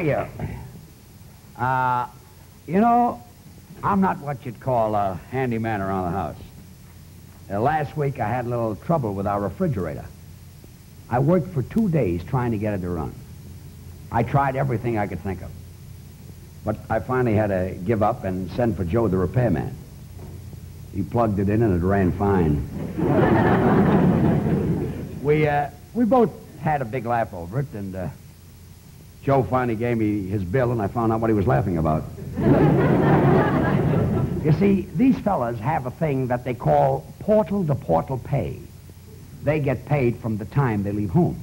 Thank you. You know, I'm not what you'd call a handyman around the house. Last week I had a little trouble with our refrigerator. I worked for 2 days trying to get it to run. I tried everything I could think of. But I finally had to give up and send for Joe the repairman. He plugged it in and it ran fine. We both had a big laugh over it, and Joe finally gave me his bill, and I found out what he was laughing about. You see, these fellas have a thing that they call portal-to-portal pay. They get paid from the time they leave home.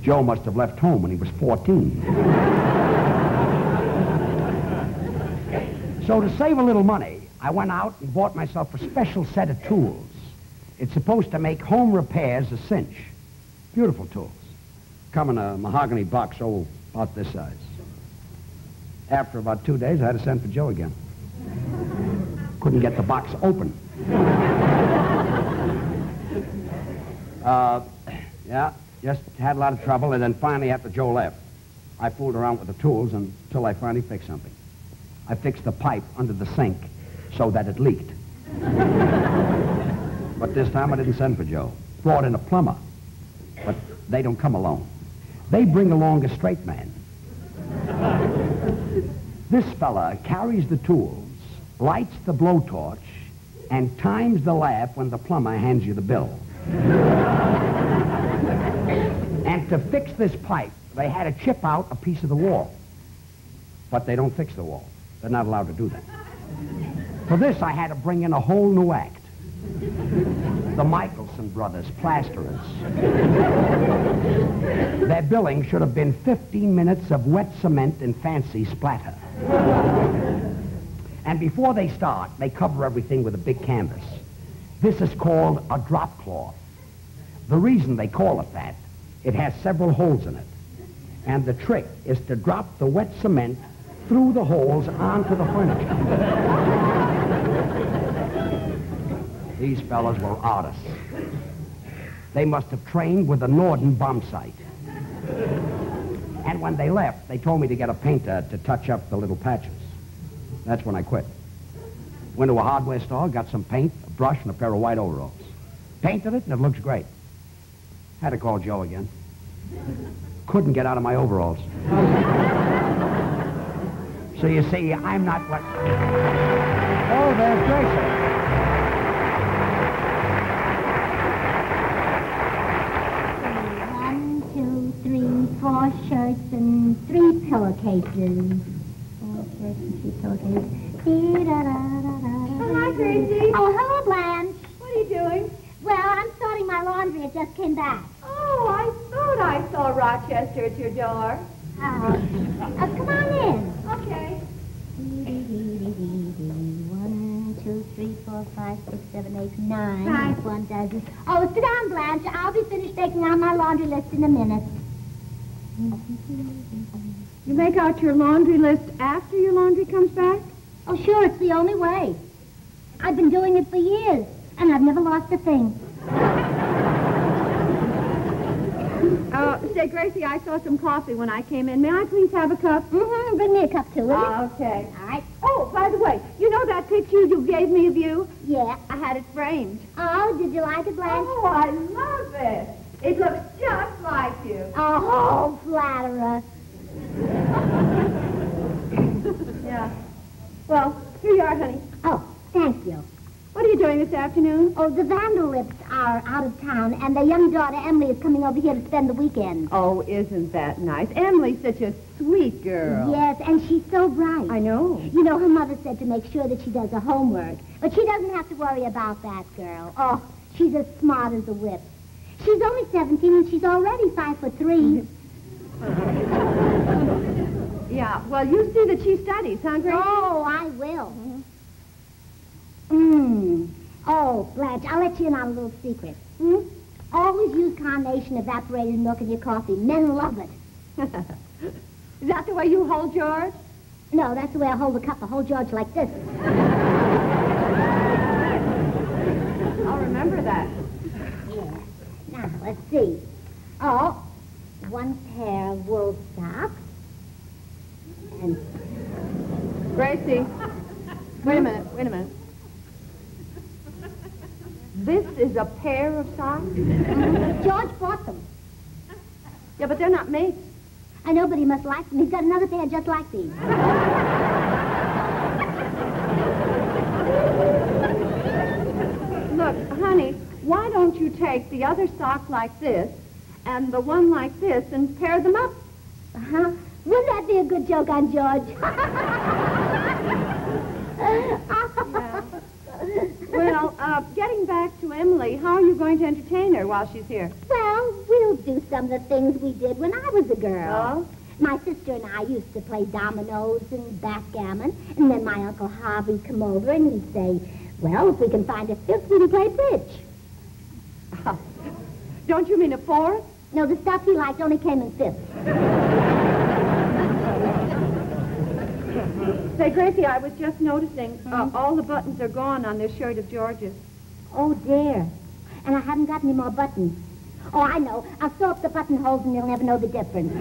Joe must have left home when he was 14. So to save a little money, I went out and bought myself a special set of tools. It's supposed to make home repairs a cinch. Beautiful tools. Come in a mahogany box, oh, about this size. After about 2 days, I had to send for Joe again. Couldn't get the box open. Yeah, just had a lot of trouble, and then finally after Joe left, I fooled around with the tools until I finally fixed something. I fixed the pipe under the sink so that it leaked. But this time I didn't send for Joe. Brought in a plumber. But they don't come alone. They bring along a straight man. This fella carries the tools, lights the blowtorch, and times the laugh when the plumber hands you the bill. And to fix this pipe, they had to chip out a piece of the wall. But they don't fix the wall. They're not allowed to do that. For this, I had to bring in a whole new act. The Michelson brothers, plasterers. Their billing should have been 15 minutes of wet cement and fancy splatter. And before they start, they cover everything with a big canvas. This is called a drop cloth. The reason they call it that, it has several holes in it. And the trick is to drop the wet cement through the holes onto the furniture. These fellas were artists. They must have trained with the Norden bomb sight. And when they left, they told me to get a painter to touch up the little patches. That's when I quit. Went to a hardware store, got some paint, a brush, and a pair of white overalls. Painted it, and it looks great. Had to call Joe again. Couldn't get out of my overalls. So you see, I'm not what... Oh, there's Gracie. 4 shirts and 3 pillowcases. 4 shirts and 3 pillowcases. Oh, hi, Gracie. Oh, hello, Blanche. What are you doing? Well, I'm starting my laundry. It just came back. Oh, I thought I saw Rochester at your door. Come on in. Okay. 1, 2, 3, 4, 5, 6, 7, 8, 9. Right. 1 dozen. Oh, sit down, Blanche. I'll be finished taking out my laundry list in a minute. You make out your laundry list after your laundry comes back? Oh, sure, it's the only way. I've been doing it for years, and I've never lost a thing. Say, Gracie, I saw some coffee when I came in. May I please have a cup? Mm-hmm. Bring me a cup, too, will you? Okay. All right. Oh, by the way, you know that picture you gave me of you? Yeah. I had it framed. Oh, did you like it, Blanche? Oh, I love it. It looks just like you. Oh, flatterer. Yeah. Well, here you are, honey. Oh, thank you. What are you doing this afternoon? Oh, the Vanderlips are out of town, and their young daughter, Emily, is coming over here to spend the weekend. Oh, isn't that nice? Emily's such a sweet girl. Yes, and she's so bright. I know. You know, her mother said to make sure that she does her homework. But she doesn't have to worry about that, girl. Oh, she's as smart as a whip. She's only 17, and she's already 5'3". Yeah, well, you see that she studies, huh, Gracie? Oh, I will. Oh, Blanche, I'll let you in on a little secret. Always use carnation evaporated milk in your coffee. Men love it. Is that the way you hold George? No, that's the way I hold the cup. I hold George like this. I'll remember that. Yeah. Now, let's see. Oh, one pair of wool socks. And... Gracie, wait a minute. This is a pair of socks? George bought them. Yeah, but they're not mates. I know, but he must like them. He's got another pair just like these. Look, honey, why don't you take the other sock like this and the one like this and pair them up? Uh-huh. Wouldn't that be a good joke on George? Yeah. Well, getting back to Emily, how are you going to entertain her while she's here? Well, we'll do some of the things we did when I was a girl. Oh? My sister and I used to play dominoes and backgammon, and then my Uncle Harvey'd come over and he'd say, well, if we can find a fifth, we can play bridge. Don't you mean a fourth? No, the stuff he liked only came in fifths. Say, Gracie, I was just noticing all the buttons are gone on this shirt of George's. Oh, dear. And I haven't got any more buttons. Oh, I know. I'll sew up the buttonholes and you'll never know the difference.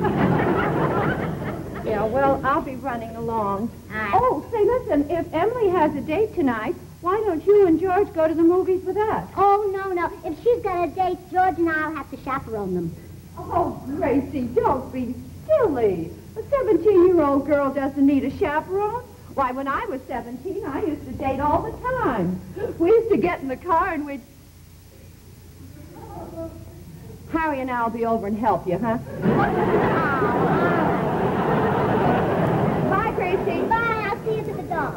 Yeah, well, I'll be running along. Aye. Oh, say, listen, if Emily has a date tonight, why don't you and George go to the movies with us? Oh, no. If she's got a date, George and I'll have to chaperone them. Oh, Gracie, don't be silly. A 17-year-old girl doesn't need a chaperone. Why, when I was 17, I used to date all the time. We used to get in the car and we'd... Harry and I'll be over and help you, huh? Bye, Gracie. Bye. I'll see you at the door.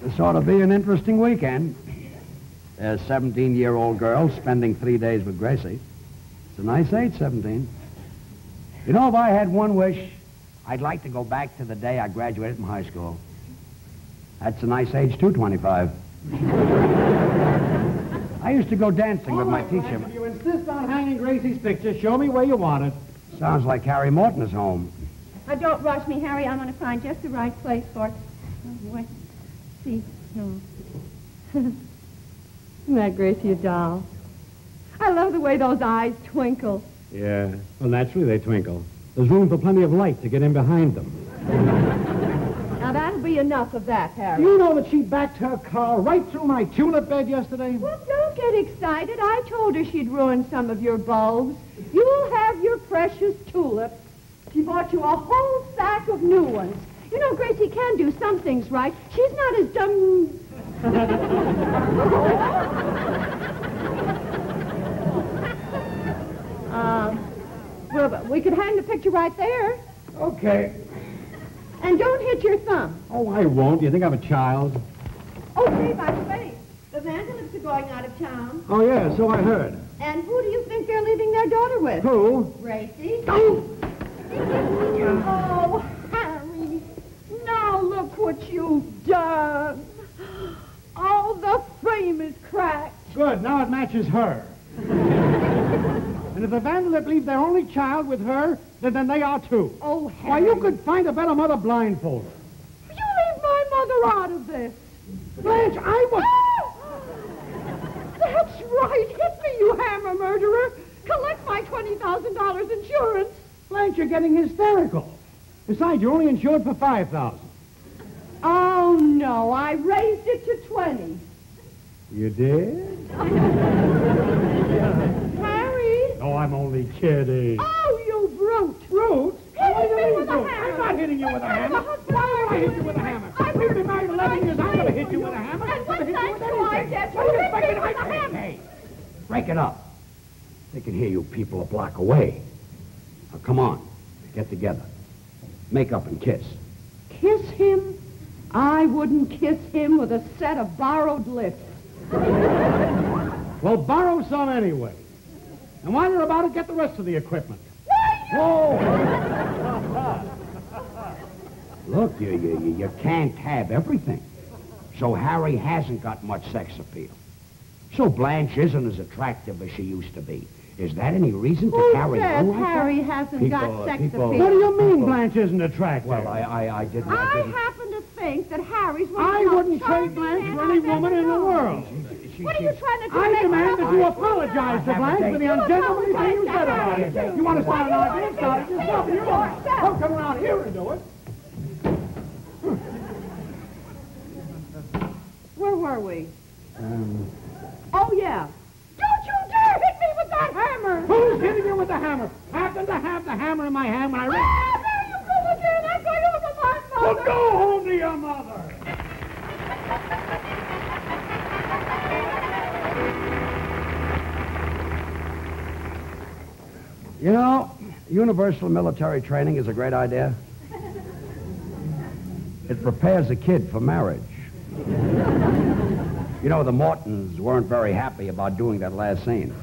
This ought to be an interesting weekend. A 17-year-old girl spending 3 days with Gracie. It's a nice age, 17. You know, if I had one wish, I'd like to go back to the day I graduated from high school. That's a nice age, too, 25. I used to go dancing with my teacher. If you insist on hanging Gracie's picture, show me where you want it. Sounds like Harry Morton is home. Don't rush me, Harry. I'm going to find just the right place for it. Wait. See. No. Isn't that Gracie a doll? I love the way those eyes twinkle. Yeah, well, naturally they twinkle. There's room for plenty of light to get in behind them. Now, that'll be enough of that, Harry. You know that she backed her car right through my tulip bed yesterday? Well, don't get excited. I told her she'd ruin some of your bulbs. You'll have your precious tulips. She bought you a whole sack of new ones. You know, Gracie can do some things right. She's not as dumb... Well, but we could hang the picture right there. Okay. And don't hit your thumb. Oh, I won't. You think I'm a child? Oh, say, by the way, the Vandalips are going out of town. Oh, yeah, so I heard. And who do you think they're leaving their daughter with? Who? Gracie. Oh! Oh, Harry, now look what you've done. Oh, the frame is cracked. Good, now it matches her. And if the Vandelip leave their only child with her, then they are too. Oh, Harry. Why, you could find a better mother blindfolded. You leave my mother out of this. Blanche, I was... That's right. Hit me, you hammer murderer. Collect my $20,000 insurance. Blanche, you're getting hysterical. Besides, you're only insured for $5,000. Oh, no. I raised it to 20. You did? Harry. No, I'm only kidding. Oh, you brute. Brute? Hitting me with a brute? hammer. I'm not hitting you with a hammer. Why would I hit you with a hammer? We've been married 11 years. I'm going to hit you with a hammer. And what I'm gonna hit you thanks with do I anything. get for What do you hitting expect me I with a say? hammer? Hey, break it up. They can hear you people a block away. Now, come on. Get together. Make up and kiss. Kiss him? I wouldn't kiss him with a set of borrowed lips. Well, borrow some anyway. And while you're about it, get the rest of the equipment. Whoa! Look, you can't have everything. So Harry hasn't got much sex appeal. So Blanche isn't as attractive as she used to be. Is that any reason to Who carry says on like Harry that? hasn't got sex people- appeal? What do you mean Blanche isn't attractive? Well, I didn't... I happen to think that Harry's one of I the most wouldn't trade charming Blanche men for any I've woman ever in the known. world. What are you trying to do? I Make demand that trouble? you apologize to Blanche for the ungentlemanly thing you said about it. You want to start an argument? Start it yourself. You don't come around here and do it. Where were we? Oh, yeah. Don't you dare hit me with that hammer! Who's hitting you with the hammer? Happened to have the hammer in my hand when I read. Ah, there you go again! I'm going home to my mother! Well, go home to your mother. You know, universal military training is a great idea. It prepares a kid for marriage. You know, the Mortons weren't very happy about doing that last scene.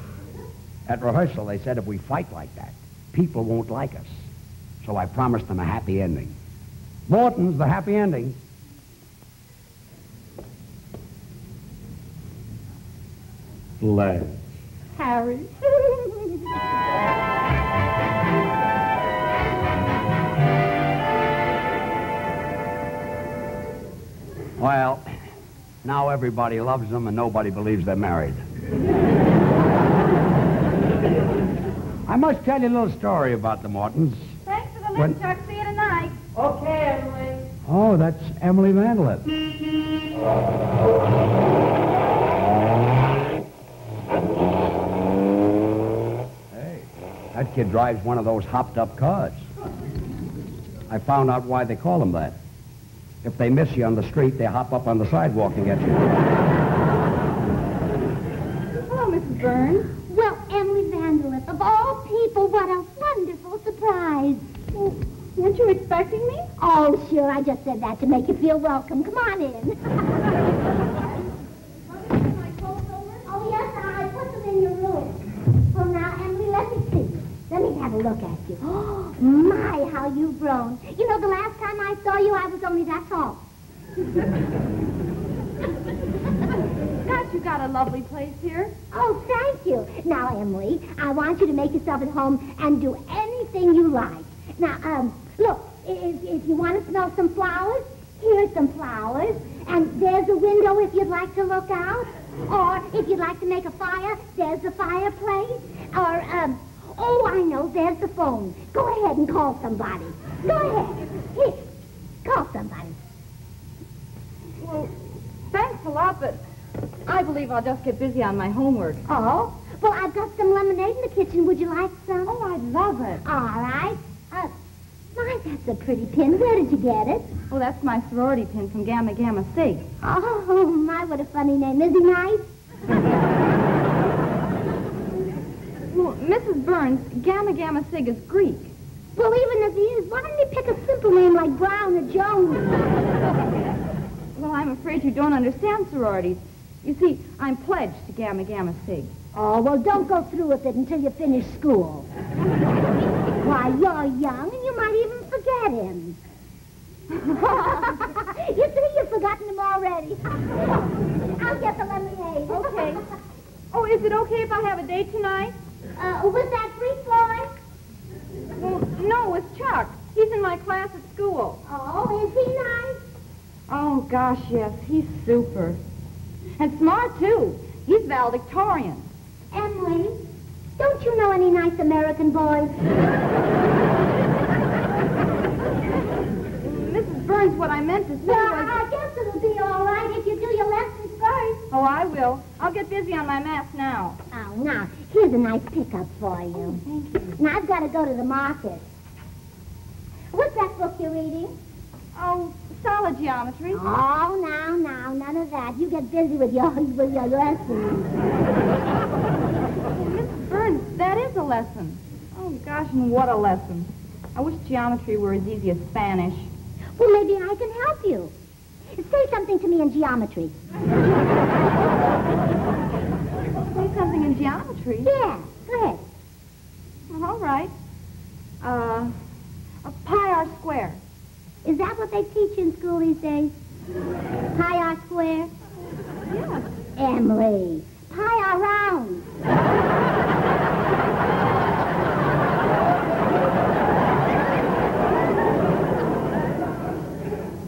At rehearsal, they said if we fight like that, people won't like us. So I promised them a happy ending. Morton's the happy ending. Blanche. Harry. Well, now everybody loves them and nobody believes they're married. I must tell you a little story about the Mortons. Thanks for the When- lift, Chuck. See you tonight. Okay, Emily. Oh, that's Emily Vandelet. Hey, that kid drives one of those hopped-up cars. I found out why they call them that. If they miss you on the street, they hop up on the sidewalk and get you. Hello, Mrs. Burns. Well, Emily Vandelet, of all people, what a wonderful surprise. Well, weren't you expecting me? Oh, sure, I just said that to make you feel welcome. Come on in. Oh, yes, I put them in your room. Well, now, Emily, let me see. Let me have a look at you. Oh, my, how you've grown. You know, the last time I saw you, I was only that tall. Gosh, you got a lovely place here. Oh, thank you. Now, Emily, I want you to make yourself at home and do anything you like. Now, look, if you want to smell some flowers, here's some flowers. And there's a window if you'd like to look out. Or if you'd like to make a fire, there's the fireplace. Or, oh, I know, there's the phone. Go ahead and call somebody. Go ahead. Here, call somebody. Well, thanks a lot, but I believe I'll just get busy on my homework. Oh, well, I've got some lemonade in the kitchen. Would you like some? Oh, I'd love it. All right. My, that's a pretty pin. Where did you get it? Oh, that's my sorority pin from Gamma Gamma Sig. Oh, my, what a funny name. Is he nice? Well, Mrs. Burns, Gamma Gamma Sig is Greek. Well, even if he is, why didn't he pick a simple name like Brown or Jones? Well, I'm afraid you don't understand sororities. You see, I'm pledged to Gamma Gamma Sig. Oh, well, don't go through with it until you finish school. Why, you're young, and you might even forget him. You see, you've forgotten him already. I'll get the lemonade. Okay. Oh, is it okay if I have a date tonight? Was that Greek boy? Well, no, it's Chuck. He's in my class at school. Oh, is he nice? Oh, gosh, yes. He's super. And smart, too. He's valedictorian. Emily, don't you know any nice American boys? Mrs. Burns, what I meant to say Well, was... I guess it'll be all right if you do your lessons first. Oh, I will. I'll get busy on my math now. Oh, now, here's a nice pickup for you. Thank you. Now, I've got to go to the market. What's that book you're reading? Oh, solid geometry. Oh, now, none of that. You get busy with your lessons. Mrs. Burns, that is a lesson. Oh, gosh, and what a lesson. I wish geometry were as easy as Spanish. Well, maybe I can help you. Say something to me in geometry. Say something in geometry? Yeah, go ahead. Well, all right. A pi r squared. Is that what they teach in school these days? Pi r square? Yes. Emily, pi r round.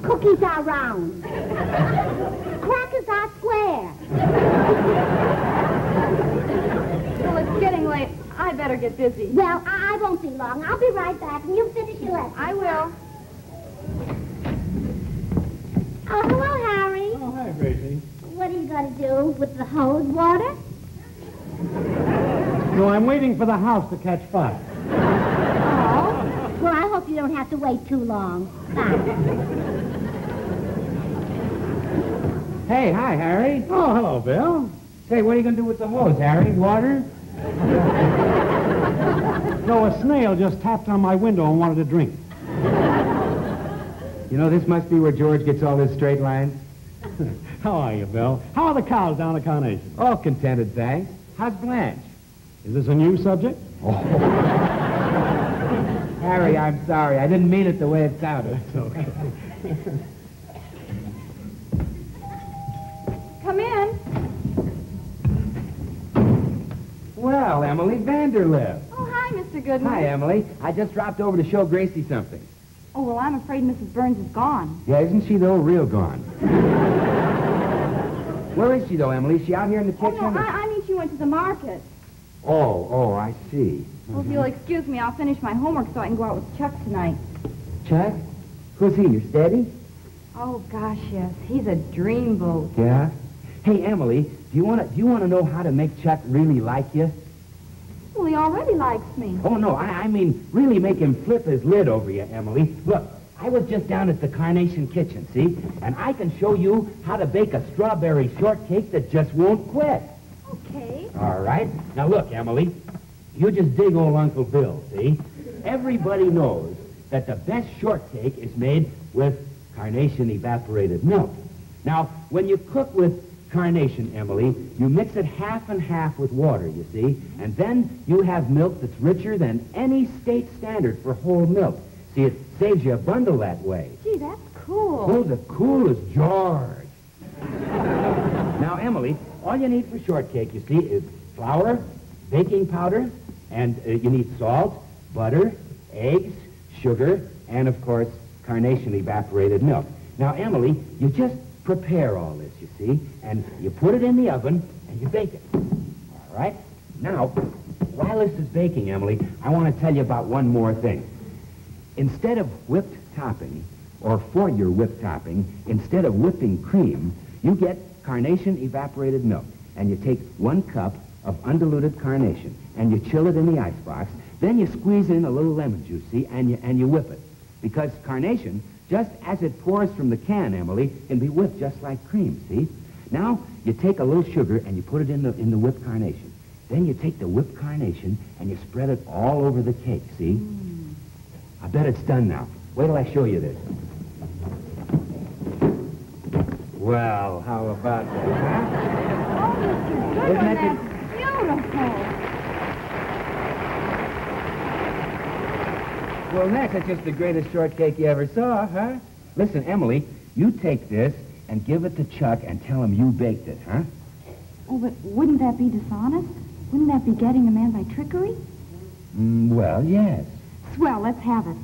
Cookies are round. better get busy. Well, I won't be long. I'll be right back, and you finish your lesson. I will. Oh, hello, Harry. Oh, hi, Gracie. What are you going to do with the hose water? No, I'm waiting for the house to catch fire. Oh. Well, I hope you don't have to wait too long. Bye. Hey, hi, Harry. Oh, hello, Bill. Say, what are you going to do with the hose, Harry? Water? No, a snail just tapped on my window and wanted a drink. You know, this must be where George gets all his straight lines. How are you, Bill? How are the cows down at Carnation? All contented, thanks. How's Blanche? Is this a new subject? Oh. Harry, I'm sorry. I didn't mean it the way it sounded. It's okay. Come in. Well, Emily Vanderlip. Oh, hi, Mr. Goodman. Hi, Emily. I just dropped over to show Gracie something. Oh, well, I'm afraid Mrs. Burns is gone. Yeah, isn't she, though? Real gone. Where is she, though, Emily? Is she out here in the Oh, kitchen? no, I mean she went to the market. Oh, I see. Well, if you'll excuse me, I'll finish my homework so I can go out with Chuck tonight. Chuck? Who's he, your steady? Oh, gosh, yes. He's a dreamboat. Yeah? Hey, Emily, do you want to know how to make Chuck really like you? Well, he already likes me. Oh, no, I mean really make him flip his lid over you, Emily. Look, I was just down at the Carnation Kitchen, see? And I can show you how to bake a strawberry shortcake that just won't quit. Okay. All right. Now, look, Emily, you just dig old Uncle Bill, see? Everybody knows that the best shortcake is made with Carnation evaporated milk. Now, when you cook with Carnation, Emily, you mix it half and half with water, you see, and then you have milk that's richer than any state standard for whole milk. See, it saves you a bundle that way. Gee, that's cool. Oh, the coolest George. Now, Emily, all you need for shortcake, you see, is flour, baking powder, and you need salt, butter, eggs, sugar, and, of course, Carnation evaporated milk. Now, Emily, you just prepare all this, you see, and you put it in the oven, and you bake it. All right? Now, while this is baking, Emily, I want to tell you about one more thing. Instead of whipped topping, or for your whipped topping, instead of whipping cream, you get Carnation evaporated milk, and you take 1 cup of undiluted Carnation, and you chill it in the icebox, then you squeeze in a little lemon juice, see, and you whip it. Because Carnation, just as it pours from the can, Emily, can be whipped just like cream, see? Now, you take a little sugar and you put it in the whipped Carnation. Then you take the whipped Carnation and you spread it all over the cake, see? I bet it's done now. Wait till I show you this. Well, how about that, huh? Oh, Mr. Goodman, Isn't that that's beautiful. Well, Max, that's just the greatest shortcake you ever saw, huh? Listen, Emily, you take this and give it to Chuck and tell him you baked it, huh? Oh, but wouldn't that be dishonest? Wouldn't that be getting a man by trickery? Well, yes. Swell, let's have it.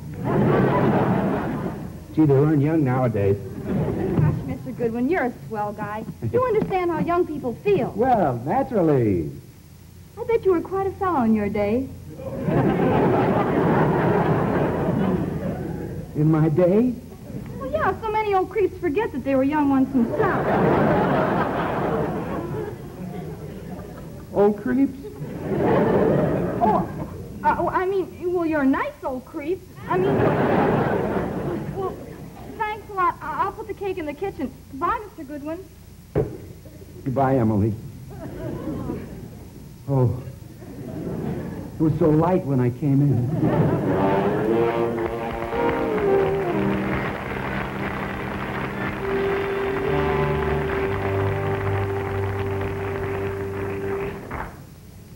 Gee, they learn young nowadays. Gosh, Mr. Goodwin, you're a swell guy. You understand how young people feel. Well, naturally. I bet you were quite a fellow in your day. In my day? Well, yeah, so many old creeps forget that they were young once themselves. Old creeps? I mean, well, you're a nice old creep. I mean, well, thanks a lot. I'll put the cake in the kitchen. Bye, Mr. Goodwin. Goodbye, Emily. Oh, it was so light when I came in.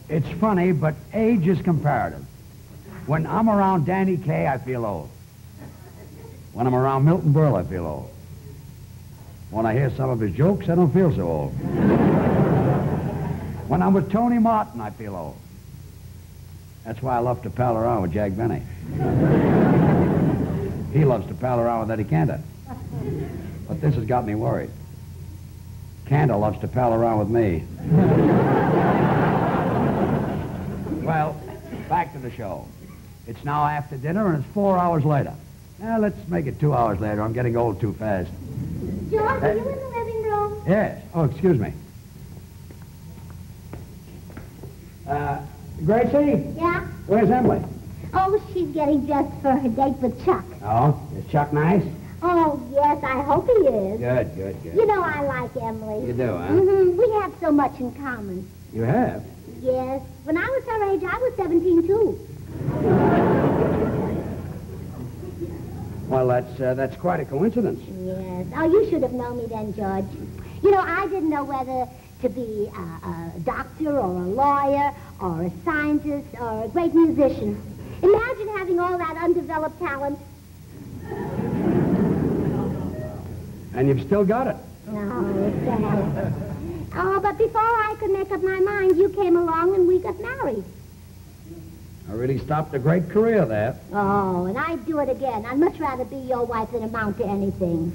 It's funny, but age is comparative. When I'm around Danny Kaye, I feel old. When I'm around Milton Berle, I feel old. When I hear some of his jokes, I don't feel so old. When I'm with Tony Martin, I feel old. That's why I love to pal around with Jack Benny. He loves to pal around with Eddie Cantor. But this has got me worried. Cantor loves to pal around with me. Well, if the show. It's now after dinner, and it's 4 hours later. Now, let's make it 2 hours later. I'm getting old too fast. George, are you in the living room? Yes. Oh, excuse me. Gracie? Yeah? Where's Emily? Oh, she's getting dressed for her date with Chuck. Oh, is Chuck nice? Oh, yes, I hope he is. Good, good, good. You know I like Emily. You do, huh? Mm-hmm. We have so much in common. You have? Yes. When I was her age, I was 17, too. Well, that's quite a coincidence. Yes. Oh, you should have known me then, George. You know, I didn't know whether to be a doctor or a lawyer or a scientist or a great musician. Imagine having all that undeveloped talent. And you've still got it. Oh, Dad. Oh, but before I could make up my mind, you came along and we got married. I really stopped a great career there. Oh, and I'd do it again. I'd much rather be your wife than amount to anything.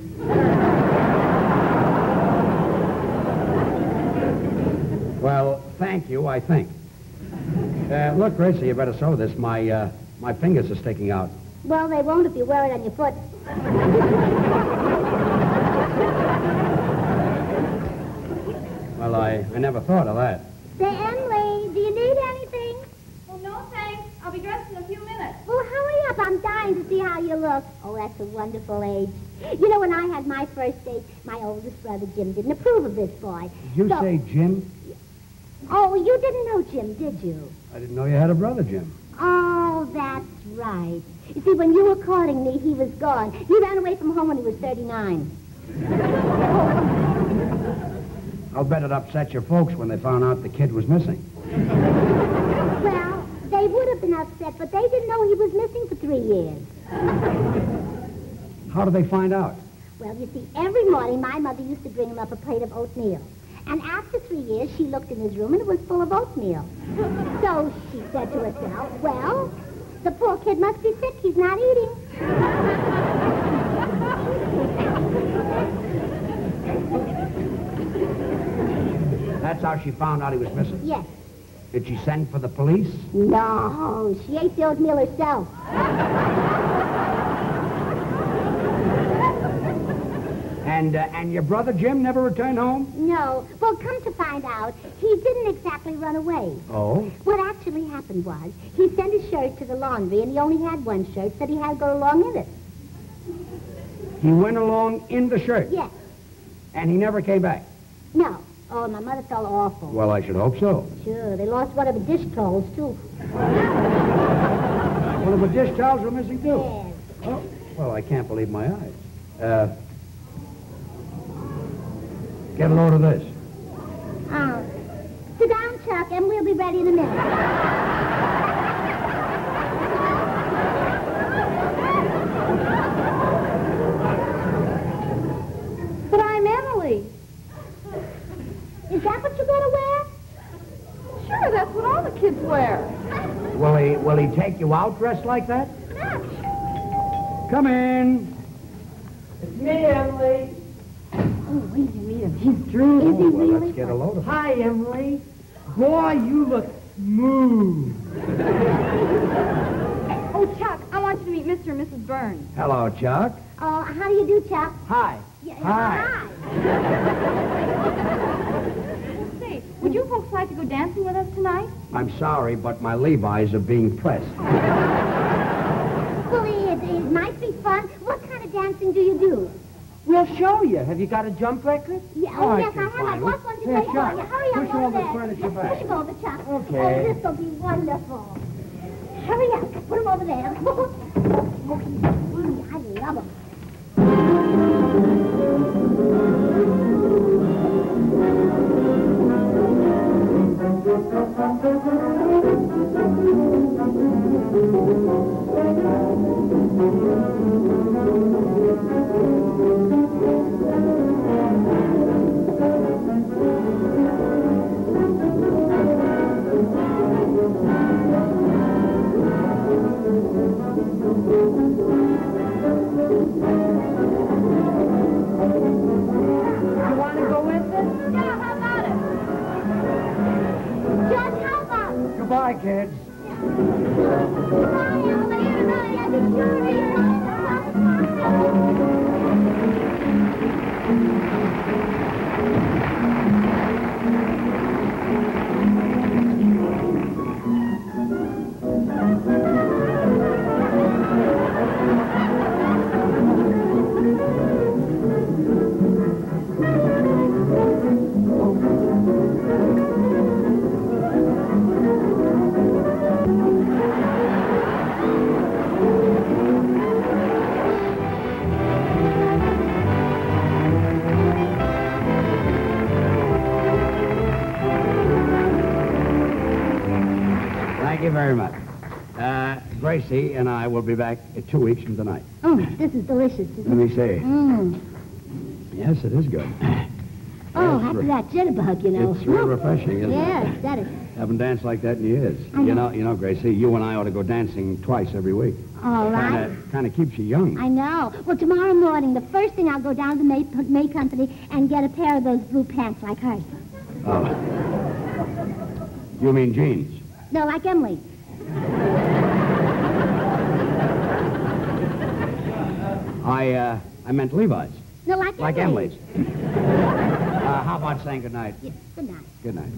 Well, thank you, I think. Look, Gracie, you better sew this. My fingers are sticking out. Well, they won't if you wear it on your foot. Well, I never thought of that. Say, Emily, do you need anything? Well, no, thanks. I'll be dressed in a few minutes. Well, hurry up. I'm dying to see how you look. Oh, that's a wonderful age. You know, when I had my first date, my oldest brother, Jim, didn't approve of this boy. Did you say Jim? Oh, you didn't know Jim, did you? I didn't know you had a brother, Jim. Oh, that's right. You see, when you were courting me, he was gone. He ran away from home when he was 39. I'll bet it upset your folks when they found out the kid was missing. Well, they would have been upset, but they didn't know he was missing for 3 years. How did they find out? Well, you see, every morning my mother used to bring him up a plate of oatmeal. And after 3 years, she looked in his room and it was full of oatmeal. So she said to herself, well, the poor kid must be sick. He's not eating. That's how she found out he was missing? Yes. Did she send for the police? No, she ate the oatmeal herself. And your brother Jim never returned home? No. Well, come to find out, he didn't exactly run away. Oh? What actually happened was, he sent his shirt to the laundry, and he only had one shirt that he had to go along in it. He went along in the shirt? Yes. And he never came back? No. Oh, my mother felt awful. Well, I should hope so. Sure, they lost one of the dish towels, too. One of the dish towels were missing, too? Yes. Oh, well, I can't believe my eyes. Get a load of this. Oh. Sit down, Chuck, and we'll be ready in a minute. But I'm Emily. Is that what you're going to wear? Sure, that's what all the kids wear. Will he take you out dressed like that? Look. Come in. It's me, Emily. Oh, wait a minute. He's drooling. Is he Well, really? let's get a load of it. Hi, Emily. Boy, you look smooth. Oh, Chuck, I want you to meet Mr. and Mrs. Burns. Hello, Chuck. Oh, how do you do, Chuck? Hi. Yeah, Hi. Say, would you folks like to go dancing with us tonight? I'm sorry, but my Levi's are being pressed. Well, it might be fun. What kind of dancing do you do? We'll show you. Have you got a jump record? Yeah, Oh, I yes, can I have. I find want one. one to Here, take Chuck, on you. Hurry up push over all the there. furniture Yes, back. push him over, Chuck. Okay. Oh, this will be wonderful. Hurry up. Put him over there. I love him. You want to go with us? Yeah, how about it? Judge, how about? Goodbye, kids. Thank you very much. Gracie and I will be back 2 weeks from tonight. Oh, this is delicious, Let isn't it? me see. Yes, it is good. Oh, Yes, after that jitterbug, you know. It's real refreshing, isn't it? Yes, that is. Haven't danced like that in years. I know. You know, Gracie, you and I ought to go dancing twice every week. All right. Kind of keeps you young. I know. Well, tomorrow morning, the first thing I'll go down to the May Company and get a pair of those blue pants like hers. Oh. You mean jeans? No, like Emily. I meant Levi's. No, like Like Emily's. Emily's. How about saying good night? Yes, good night. Good night.